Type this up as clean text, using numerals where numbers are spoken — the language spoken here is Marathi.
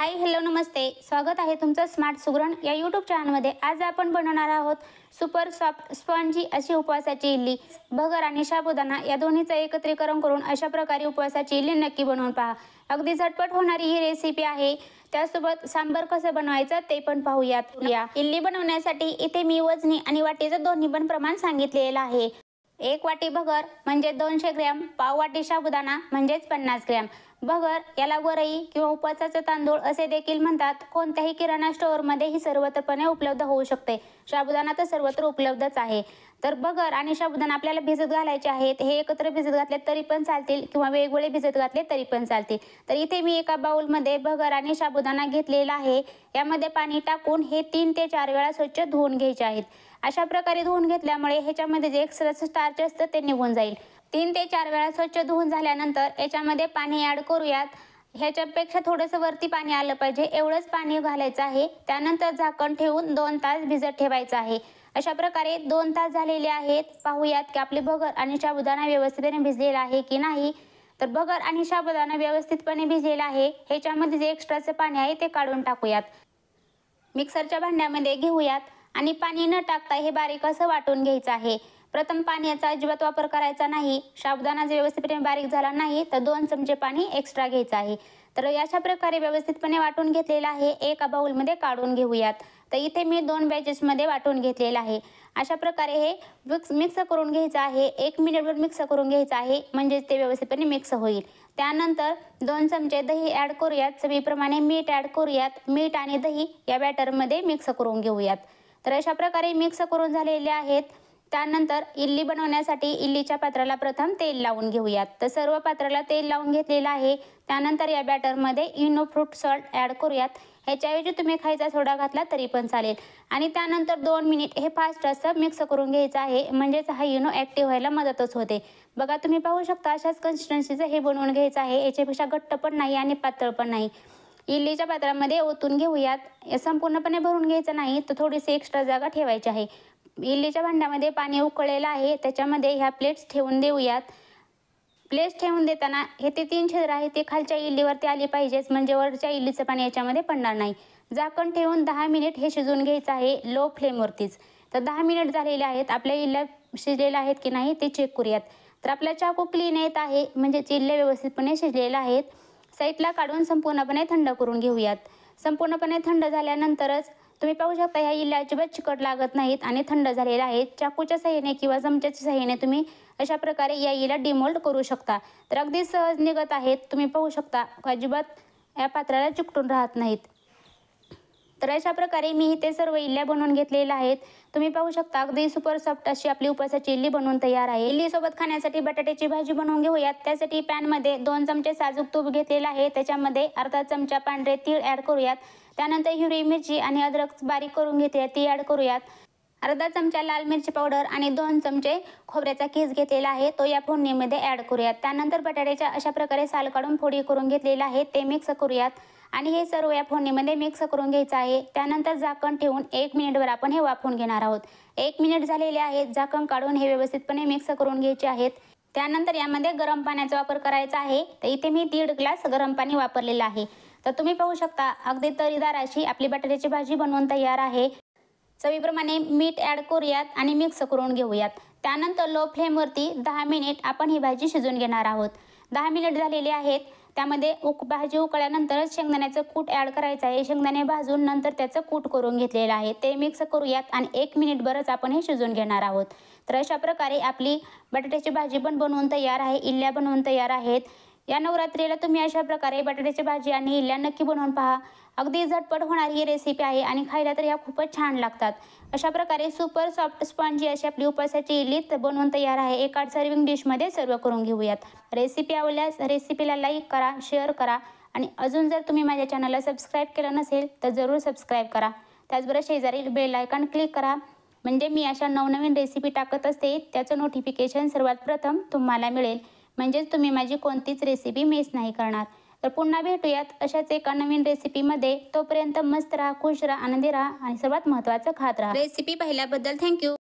हाय हॅलो नमस्ते, स्वागत आहे तुमचं स्मार्ट सुगरण या यूट्यूब चॅनलमध्ये। आज आपण बनवणार आहोत सुपर सॉफ्ट स्पॉन्जी अशी उपवासाची इडली। भगर आणि साबुदाणा या दोन्हीचं एकत्रीकरण करून अशा प्रकारे उपवासाची इडली नक्की बनवून पहा। अगदी झटपट होणारी ही रेसिपी आहे। त्यासोबत सांबर कसं बनवायचं ते पण पाहूयात। या इडली बनवण्यासाठी इथे मी वजनी आणि वाटीचं दोन्ही पण प्रमाण सांगितलेलं आहे। 1 वाटी भगर म्हणजे 200 ग्रॅम, पाव वाटी साबुदाणा म्हणजेच 50 ग्रॅम। भगर याला वरई किंवा उपवासाचे तांदूळ असे देखील म्हणतात। कोणत्याही किराणा स्टोअरमध्ये ही सर्वत्रपणे उपलब्ध होऊ शकते। साबुदाणा तर सर्वत्र उपलब्धच आहे। तर भगर आणि साबुदाणा आपल्याला भिजत घालायचे आहेत। हे एकत्र भिजत घातले तरी पण चालतील किंवा वेगवेगळे भिजत घातले तरी पण चालतील। तर इथे मी एका बाउलमध्ये भगर आणि साबुदाणा घेतलेला आहे। यामध्ये पाणी टाकून हे 3 ते 4 वेळा स्वच्छ धुवून घ्यायचे आहेत। अशा प्रकारे धुवून घेतल्यामुळे ह्याच्यामध्ये जे एक्स्ट्रा स्टार्च असतं ते निघून जाईल। 3 ते 4 वेळा स्वच्छ धुवून झाल्यानंतर याच्यामध्ये पाणी ॲड करूयात। ह्याच्यापेक्षा थोडंसं वरती पाणी आलं पाहिजे एवढंच पाणी घालायचं आहे। त्यानंतर झाकण ठेवून 2 तास भिजत ठेवायचं आहे। अशा प्रकारे 2 तास झालेले आहेत। पाहूयात की आपले भगर आणि साबुदाणा व्यवस्थितपणे भिजलेला आहे की नाही। तर भगर आणि साबुदाणा व्यवस्थितपणे भिजलेला आहे। ह्याच्यामध्ये जे एक्स्ट्राचं पाणी आहे ते काढून टाकूयात। मिक्सरच्या भांड्यामध्ये घेऊयात आणि पाणी न टाकता हे बारीक असं वाटून घ्यायचं आहे। प्रथम पाण्याचा अजिबात वापर करायचा नाही। साबुदाणा जर व्यवस्थितपणे बारीक झाला नाही तर 2 चमचे पाणी एक्स्ट्रा घ्यायचं आहे। तर अशा प्रकारे व्यवस्थितपणे वाटून घेतलेला आहे। एका बाउलमध्ये काढून घेऊयात। तर इथे मी 2 बॅचेसमध्ये वाटून घेतलेलं आहे। अशा प्रकारे हे मिक्स करून घ्यायचं आहे। 1 मिनिटभर मिक्स करून घ्यायचं आहे म्हणजे ते व्यवस्थितपणे मिक्स होईल। त्यानंतर 2 चमचे दही ॲड करूयात। चवीप्रमाणे मीठ ॲड करूयात। मीठ आणि दही या बॅटरमध्ये मिक्स करून घेऊयात। तर अशा प्रकारे मिक्स करून झालेले आहेत। त्यानंतर इडली बनवण्यासाठी इडलीच्या पात्राला प्रथम तेल लावून घेऊयात। तर सर्व पात्राला तेल लावून घेतलेलं आहे। त्यानंतर या बॅटरमध्ये इनो फ्रूट सॉल्ट ॲड करूयात। ह्याच्याऐवजी तुम्ही खायचा सोडा घातला तरी पण चालेल। आणि त्यानंतर 2 मिनिट हे फास्ट असं मिक्स करून घ्यायचं आहे म्हणजेच हा इनो ॲक्टिव्ह व्हायला मदतच होते। बघा तुम्ही पाहू शकता अशाच कन्सिस्टन्सीचं हे बनवून घ्यायचं आहे। याच्यापेक्षा घट्ट पण नाही आणि पातळ पण नाही। इडलीच्या पात्रामध्ये ओतून घेऊयात। संपूर्णपणे भरून घ्यायचं नाही तर थोडीशी एक्स्ट्रा जागा ठेवायची आहे। इडलीच्या भांड्यामध्ये पाणी उकळलेलं आहे। त्याच्यामध्ये ह्या प्लेट्स ठेवून देऊयात। प्लेट्स ठेवून देताना हे 3 छिद्र आहे ते खालच्या इडलीवरती आली पाहिजेच म्हणजे वरच्या इडलीचं पाणी याच्यामध्ये पडणार नाही। झाकण ठेवून 10 मिनिट हे शिजवून घ्यायचं आहे लो फ्लेमवरतीच। तर 10 मिनिट झालेले आहेत। आपल्या इडल्या शिजलेल्या आहेत की नाही ते चेक करूयात। तर आपला चाकू क्लीन येत आहे म्हणजे इडल्या व्यवस्थितपणे शिजलेल्या आहेत। साईडला काढून संपूर्णपणे थंड करून घेऊयात। संपूर्णपणे थंड झाल्यानंतरच तुम्ही पाहू शकता ह्या इडल्या अजिबात चिकट लागत नाहीत आणि थंड झालेल्या आहेत। चाकूच्या साहाय्याने किंवा चमच्याच्या साहाय्याने तुम्ही अशा प्रकारे या इडल्या डिमोल्ड करू शकता। तर अगदी सहज निघत आहेत। तुम्ही पाहू शकता अजिबात या पात्राला चिकटून राहत नाहीत। तर अशा प्रकारे मी इथे सर्व इडल्या बनवून घेतलेल्या आहेत। तुम्ही पाहू शकता अगदी सुपर सॉफ्ट अशी आपली उपवासाची इडली बनवून तयार आहे। इडली सोबत खाण्यासाठी बटाट्याची भाजी बनवून घेऊयात। त्यासाठी पॅनमध्ये 2 चमचे साजूक तूप घेतलेलं आहे। त्याच्यामध्ये अर्धा चमचा पांढरे तीळ ॲड करूयात। त्यानंतर हिरवी मिरची आणि अद्रक बारीक करून घेतली ती ॲड करूयात। अर्धा चमचा लाल मिरची पावडर आणि 2 चमचे खोबऱ्याचा कीस घेतलेला आहे तो या फोडणीमध्ये ॲड करूयात। त्यानंतर बटाट्याच्या अशा प्रकारे साल काढून फोडी करून घेतलेला आहे ते मिक्स करूयात आणि हे सर्व या फोडणीमध्ये मिक्स करून घ्यायचं आहे। त्यानंतर झाकण ठेवून 1 मिनिटभर आपण हे वाफवून घेणार आहोत। 1 मिनिट झालेले आहेत। झाकण काढून हे व्यवस्थितपणे मिक्स करून घ्यायचे आहेत। त्यानंतर यामध्ये गरम पाण्याचा वापर करायचा आहे। तर इथे मी 1.5 ग्लास गरम पाणी वापरलेलं आहे। तर तुम्ही पाहू शकता अगदी तरीदार अशी आपली बटाट्याची भाजी बनवून तयार आहे। चवीप्रमाणे मीठ ॲड करूयात आणि मिक्स करून घेऊयात। त्यानंतर लो फ्लेमवरती 10 मिनिट आपण ही भाजी शिजवून घेणार आहोत। 10 मिनिट झालेले आहेत। त्यामध्ये भाजी उकळल्यानंतरच शेंगदाण्याचं कूट ॲड करायचं आहे। शेंगदाणे भाजून नंतर त्याचं कूट करून घेतलेलं आहे ते मिक्स करूयात आणि 1 मिनिटभरच आपण हे शिजवून घेणार आहोत। तर अशा प्रकारे आपली बटाट्याची भाजी पण बनवून तयार आहे। इडल्या बनवून तयार आहेत। या नवरात्रीला तुम्ही अशा प्रकारे बटाट्याची भाजी आणि इडल्या नक्की बनवून पहा। अगदी झटपट होणारी ही रेसिपी आहे आणि खायला तर ह्या खूपच छान लागतात। अशा प्रकारे सुपर सॉफ्ट स्पॉन्जी अशी आपली उपवासाची इडली बनवून तयार आहे। एका सर्विंग डिशमध्ये सर्व करून घेऊयात। रेसिपी आवडल्यास रेसिपीला लाईक करा, शेअर करा आणि अजून जर तुम्ही माझ्या चॅनलला सबस्क्राईब केलं नसेल तर जरूर सबस्क्राईब करा। त्याचबरोबर शेजारील बेल आयकॉन क्लिक करा म्हणजे मी अशा नवनवीन रेसिपी टाकत असते त्याचं नोटिफिकेशन सर्वात प्रथम तुम्हाला मिळेल म्हणजेच तुम्ही माझी कोणतीच रेसिपी मिस नाही करणार। तर पुन्हा भेटूयात अशाच एका नवीन रेसिपीमध्ये। तोपर्यंत मस्त राहा, खुश राहा, आनंदी राहा आणि सर्वात महत्त्वाचं खात राहा। रेसिपी पाहिल्याबद्दल थँक्यू।